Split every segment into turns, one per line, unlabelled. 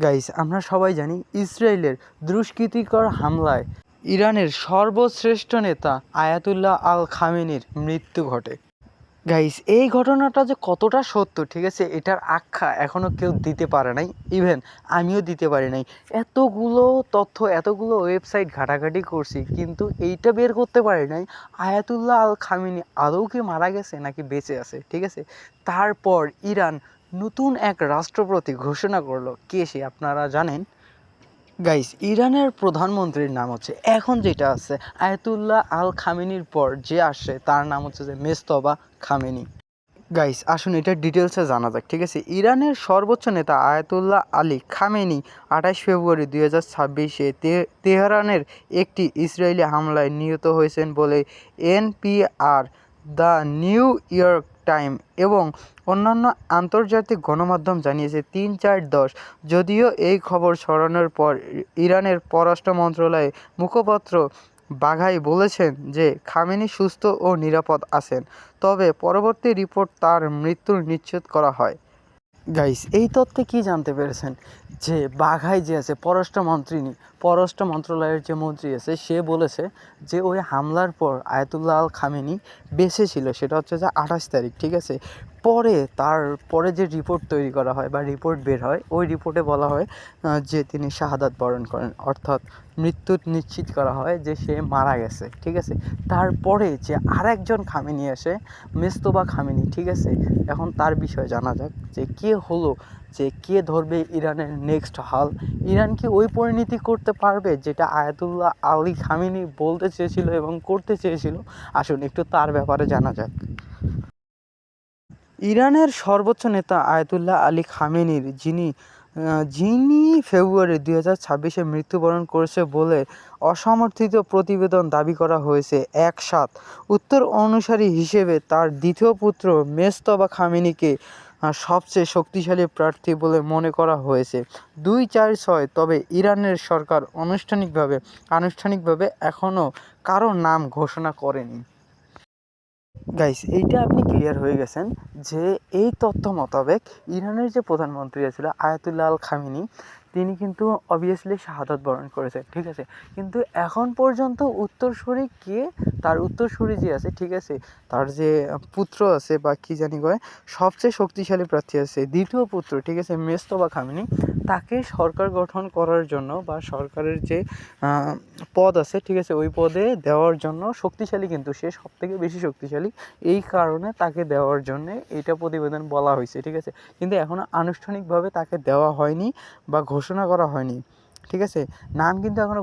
Guys, আমরা সবাই জানি ইসরায়েলের দুষ্কৃতিকর হামলায় ইরানের সর্বশ্রেষ্ঠ নেতা আয়াতুল্লাহ আল খামেনির মৃত্যু ঘটে। গাইস, এই ঘটনাটা যে কতটা সত্য, ঠিক আছে, এটার আখ্যা এখনও কেউ দিতে পারে নাই। ইভেন আমিও দিতে পারি নাই। এতগুলো তথ্য, এতগুলো ওয়েবসাইট ঘাটাঘাটি করছি, কিন্তু এইটা বের করতে পারি নাই আয়াতুল্লাহ আল খামেনি আদৌ কি মারা গেছে নাকি বেঁচে আছে। ঠিক আছে, তারপর ইরান নতুন এক রাষ্ট্রপতি ঘোষণা করলো। কে সে আপনারা জানেন? গাইস, ইরানের প্রধানমন্ত্রীর নাম হচ্ছে, এখন যেটা আছে, আয়াতুল্লাহ আল খামেনির পর যে আসে তার নাম হচ্ছে যে মেজতবা খামেনি। গাইস, আসুন এটা ডিটেলসে জানা যাক। ঠিক আছে, ইরানের সর্বোচ্চ নেতা আয়াতুল্লাহ আলী খামেনি 28 ফেব্রুয়ারি 2026-এ তেহরানের একটি ইসরায়েলি হামলায় নিহত হয়েছেন বলে NPR, the new York time এবং অন্যান্য আন্তর্জাতিক গণমাধ্যম জানিয়েছে 3/4/10। যদিও এই খবর ছড়ানোর পর ইরানের পররাষ্ট্র মন্ত্রণালয়ের মুখপাত্র বাঘাই বলেছেন যে খামেনি সুস্থ ও নিরাপদ আছেন, তবে পরবর্তী রিপোর্ট তার মৃত্যু নিশ্চিত করা হয়। গাইস, এই তথ্যে কি জানতে পেরেছেন যে বাঘাই যে আছে পররাষ্ট্র মন্ত্রণালয়ের যে মন্ত্রী আছে, সে বলেছে যে ওই হামলার পর আয়াতুল্লাহ আল খামেনি বেঁচে ছিল, সেটা হচ্ছে যে 28 তারিখ। ঠিক আছে, তারপরে যে রিপোর্ট তৈরি করা হয় বা রিপোর্ট বের হয়, ওই রিপোর্টে বলা হয় যে তিনি শাহাদাত বরণ করেন, অর্থাৎ মৃত্যু নিশ্চিত করা হয় যে সে মারা গেছে। ঠিক আছে, তারপরে যে আরেকজন খামেনি আসে, মেজতবা খামেনি। ঠিক আছে, এখন তার বিষয়ে জানা যাক যে কে ধরবে ইরানের নেক্সট হাল। ইরান কি ওই পরিণতি করতে পারবে যেটা আয়াতুল্লাহ আলী খামেনি বলতে চেয়েছিল এবং করতে চেয়েছিল? আসুন একটু তার ব্যাপারে জানা যাক। ইরানের সর্বোচ্চ নেতা আয়াতুল্লাহ আলী খামেনির যিনি ফেব্রুয়ারি 2026-এ মৃত্যুবরণ করেছে বলে অসমর্থিত প্রতিবেদন দাবি করা হয়েছে। উত্তর অনুসারী হিসেবে তার দ্বিতীয় পুত্র মেজতবা খামেনিকে সবচেয়ে শক্তিশালী প্রার্থী বলে মনে করা হয়েছে 2-4-6। তবে ইরানের সরকার আনুষ্ঠানিকভাবে এখনও কারো নাম ঘোষণা করেনি। গাইস, এইটা আপনি ক্লিয়ার হয়ে গেছেন যে এই তথ্য মোতাবেক ইরানের যে প্রধানমন্ত্রী ছিল আয়াতুল্লাহ আল খামেনি, তিনি কিন্তু অবভিয়াসলি শাহাদাত বরণ করেছে। ঠিক আছে, কিন্তু এখন পর্যন্ত উত্তরসূরি কে, তার উত্তরসূরি যে আছে, ঠিক আছে, তার যে পুত্র আছে বা কি জানি কয়, সবচেয়ে শক্তিশালী প্রার্থী আছে দ্বিতীয় পুত্র, ঠিক আছে, মেজতবা খামেনি, তাকে সরকার গঠন করার জন্য বা সরকারের যে পদ আছে, ঠিক আছে, ওই পদে দেওয়ার জন্য শক্তিশালী, কিন্তু সে সবথেকে বেশি শক্তিশালী, এই কারণে তাকে দেওয়ার জন্যে এইটা প্রতিবেদন বলা হয়েছে। ঠিক আছে, কিন্তু এখনও আনুষ্ঠানিকভাবে তাকে দেওয়া হয়নি বা ঘোষণা করা হয়নি। ঠিক আছে, নাম কিন্তু এখনও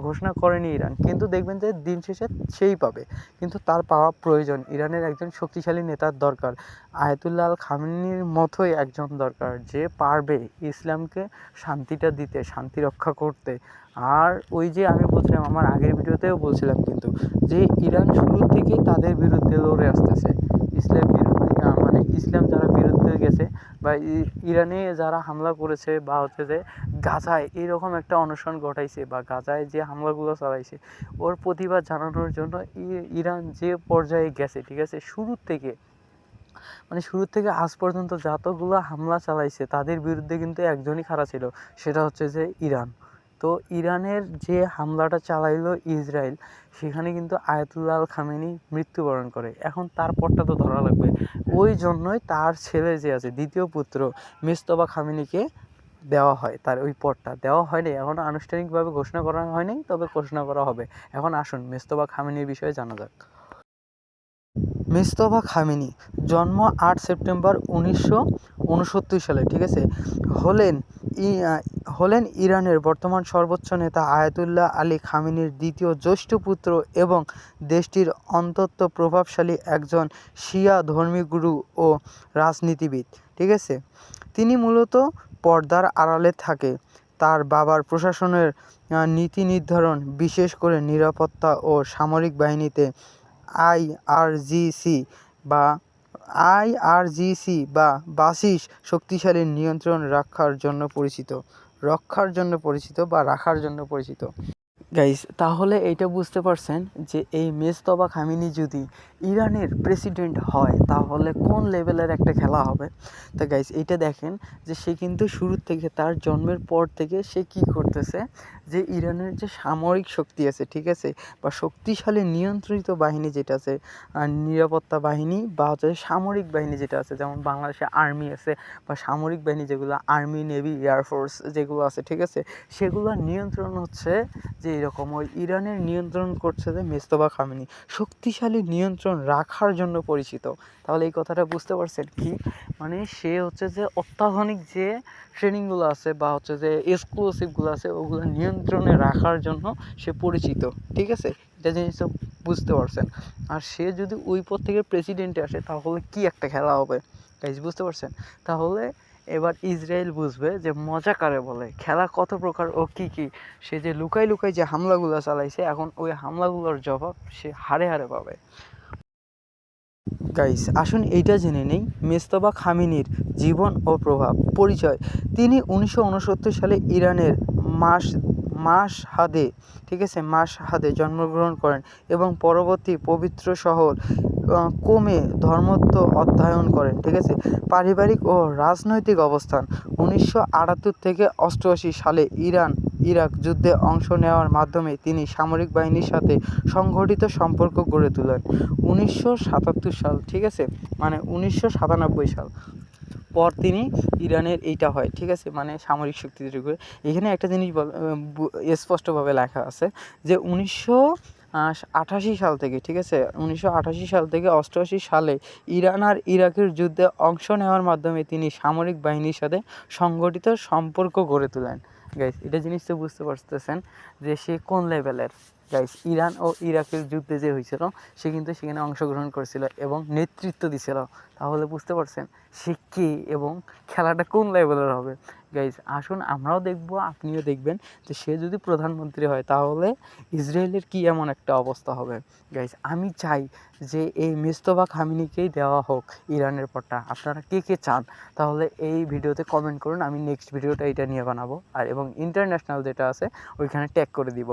ঘোষণা করেনি ইরান, কিন্তু দেখবেন যে দিন শেষে সেই পাবে, কিন্তু তার পাওয়া প্রয়োজন। ইরানের একজন শক্তিশালী নেতার দরকার, আয়াতুল্লাহ আল খামেনির মতোই একজন দরকার যে পারবে ইসলামকে শান্তিটা দিতে, শান্তি রক্ষা করতে। আর ওই যে আমি বলছিলাম, আমার আগের ভিডিওতেও বলছিলাম কিন্তু, যে ইরান শুরু থেকে তাদের বিরুদ্ধে লড়ে আসতেছে, ইসলাম বিরুদ্ধে, মানে ইসলাম যারা বিরুদ্ধে গেছে বা ইরানে যারা হামলা করেছে বা হচ্ছে যে গাজায় এরকম একটা অনশন ঘটাইছে বা গাজায় যে হামলাগুলো চালাইছে, ওর প্রতিবাদ জানানোর জন্য ইরান যে পর্যায়ে গেছে, ঠিক আছে, শুরু থেকে আজ পর্যন্ত যতগুলো হামলা চালাইছে তাদের বিরুদ্ধে কিন্তু একজনই খাড়া ছিল, সেটা হচ্ছে যে ইরান। তো ইরানের যে হামলাটা চালাইলো ইসরায়েল, সেখানে কিন্তু আয়াতুল্লাহ আল খামেনি মৃত্যুবরণ করে। এখন তার পরটা তো ধরা লাগবে, ওই জন্যই তার ছেলে যে আছে দ্বিতীয় পুত্র মেজতবা খামেনিকে দেওয়া হয়, তার ওই পদটা দেওয়া হয়নি, এখন আনুষ্ঠানিকভাবে ঘোষণা করা হয়নি, তবে ঘোষণা করা হবে। এখন আসুন মেজতবা খামেনির বিষয়ে জানা যাক। মেজতবা খামেনি জন্ম 8 সেপ্টেম্বর 1969 সালে। ঠিক আছে, হলেন ইরানের বর্তমান সর্বোচ্চ নেতা আয়াতুল্লাহ আলী খামেনির দ্বিতীয় জ্যেষ্ঠ পুত্র এবং দেশটির অত্যন্ত প্রভাবশালী একজন শিয়া ধর্মীয়গুরু ও রাজনীতিবিদ। ঠিক আছে, তিনি মূলত পর্দার আড়ালে থাকে। তার বাবার প্রশাসনের নীতি নির্ধারণ, বিশেষ করে নিরাপত্তা ও সামরিক বাহিনীতে আইআরজিসি বা বাসিস শক্তিশালী নিয়ন্ত্রণ রাখার জন্য পরিচিত। গাইস, তাহলে এইটা বুঝতে পারছেন যে এই মেজতবা খামেনি যদি ইরানের প্রেসিডেন্ট হয় তাহলে কোন লেভেলের একটা খেলা হবে। তো গাইস, এইটা দেখেন যে সে কিন্তু শুরুর থেকে, তার জন্মের পর থেকে সে কি করতেছে, যে ইরানের যে সামরিক শক্তি আছে, ঠিক আছে, বা শক্তিশালী নিয়ন্ত্রিত বাহিনী যেটা আছে, নিরাপত্তা বাহিনী বা হচ্ছে সামরিক বাহিনী যেটা আছে, যেমন বাংলাদেশে আর্মি আছে বা সামরিক বাহিনী যেগুলো আর্মি, নেভি, এয়ারফোর্স যেগুলো আছে, ঠিক আছে, সেগুলো নিয়ন্ত্রণ হচ্ছে যে এরকম ওই ইরানের নিয়ন্ত্রণ করছে যে মেজতবা খামেনি, শক্তিশালী নিয়ন্ত্রণ রাখার জন্য পরিচিত। তাহলে এই কথাটা বুঝতে পারছেন কি, মানে সে হচ্ছে যে অত্যাধুনিক যে ট্রেনিংগুলো আছে বা হচ্ছে যে এক্সক্লুসিভগুলো আছে ওগুলো নিয়ন্ত্রণে রাখার জন্য সে পরিচিত, ঠিক আছে, এটা জিনিসটা বুঝতে পারছেন। আর সে যদি ওই পদ থেকে প্রেসিডেন্টে আসে তাহলে কি একটা খেলা হবে গাইজ, বুঝতে পারছেন। তাহলে এবার ইসরায়েল বুঝবে যে মজা কারে বলে, খেলা কত প্রকার ও কি কি। সে যে লুকাই লুকাই যে হামলাগুলো চালাইছে, এখন ওই হামলাগুলোর জবাব সে হারে হারে পাবে। গাইস, আসুন এইটা জেনে নেই মেজতবা খামেনির জীবন ও প্রভাব পরিচয়। তিনি 1969 সালে ইরানের মাশহাদে, ঠিক আছে, মাশহাদে জন্মগ্রহণ করেন এবং পরবর্তী পবিত্র শহর কোমে ধর্মত্ব অধ্যয়ন করেন, ঠিক আছে। পারিবারিক ও রাজনৈতিক অবস্থান: 1978 থেকে 88 সালে ইরাক যুদ্ধে অংশ নেওয়ার মাধ্যমে তিনি সামরিক বাহিনীর সাথে সংগঠিত সম্পর্ক গড়ে তোলেন। 1977 সাল, ঠিক আছে, মানে 1997 সাল পর তিনি ইরানের এইটা হয়, ঠিক আছে, মানে সামরিক শক্তি তৈরি করে। এখানে একটা জিনিস স্পষ্টভাবে লেখা আছে যে 1988 সাল থেকে, ঠিক আছে, 1988 সাল থেকে 88 সালে ইরান আর ইরাকের যুদ্ধে অংশ নেওয়ার মাধ্যমে তিনি সামরিক বাহিনীর সাথে সংগঠিত সম্পর্ক গড়ে তোলেন। গাইস, এটা জিনিসটা বুঝতে পারতেছেন যে সে কোন লেভেলের। গাইস, ইরান ও ইরাকের যুদ্ধে যে হয়েছিল সে কিন্তু সেখানে অংশগ্রহণ করেছিল এবং নেতৃত্ব দিছিল। তাহলে বুঝতে পারছেন সে কে এবং খেলাটা কোন লেভেলের হবে। গাইস, আসুন আমরাও দেখব, আপনিও দেখবেন যে সে যদি প্রধানমন্ত্রী হয় তাহলে ইসরায়েলের কি এমন একটা অবস্থা হবে। গাইস, আমি চাই যে এই মেজতবা খামেনিকেই দেওয়া হোক ইরানের পরটা। আপনারা কে কে চান তাহলে এই ভিডিওতে কমেন্ট করুন, আমি নেক্সট ভিডিওটা এটা নিয়ে বানাবো আর এবং ইন্টারন্যাশনাল যেটা আছে ওইখানে ট্যাগ করে দিব।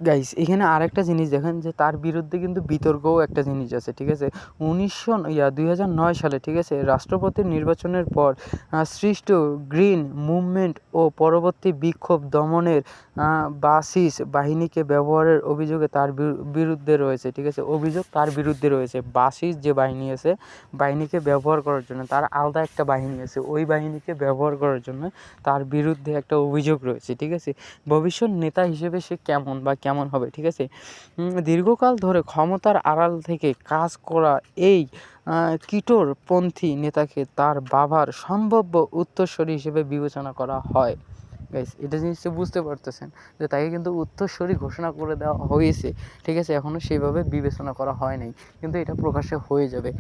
গাইস, এখানে আরেকটা জিনিস দেখেন যে তার বিরুদ্ধে কিন্তু বিতর্কও একটা জিনিস আছে, ঠিক আছে। 2009 সালে, ঠিক আছে, রাষ্ট্রপতির নির্বাচনের পর সৃষ্ট গ্রিন মুভমেন্ট ও পরবর্তী বিক্ষোভ দমনের বাসিস বাহিনীকে ব্যবহারের অভিযোগে তার বিরুদ্ধে রয়েছে, ঠিক আছে, অভিযোগ তার বিরুদ্ধে রয়েছে। বাসিস যে বাহিনী আছে, বাহিনীকে ব্যবহার করার জন্য, তার আলাদা একটা বাহিনী আছে, ওই বাহিনীকে ব্যবহার করার জন্য তার বিরুদ্ধে একটা অভিযোগ রয়েছে, ঠিক আছে। ভবিষ্যৎ নেতা হিসেবে সে কেমন বা কেমন হবে, ঠিক আছে। দীর্ঘকাল ধরে ক্ষমতার আড়াল থেকে কাজ করা এই কিটোরপন্থী নেতাকে তার বাবার সম্ভাব্য উত্তরসূরি হিসেবে বিবেচনা করা হয়। গাইস, এটা জিনিসটা বুঝতে পারতেছেন যে তাকে কিন্তু উত্তরসূরি ঘোষণা করে দেওয়া হয়েছে, ঠিক আছে, এখনও সেইভাবে বিবেচনা করা হয় নাই, কিন্তু এটা প্রকাশ্যে হয়ে যাবে।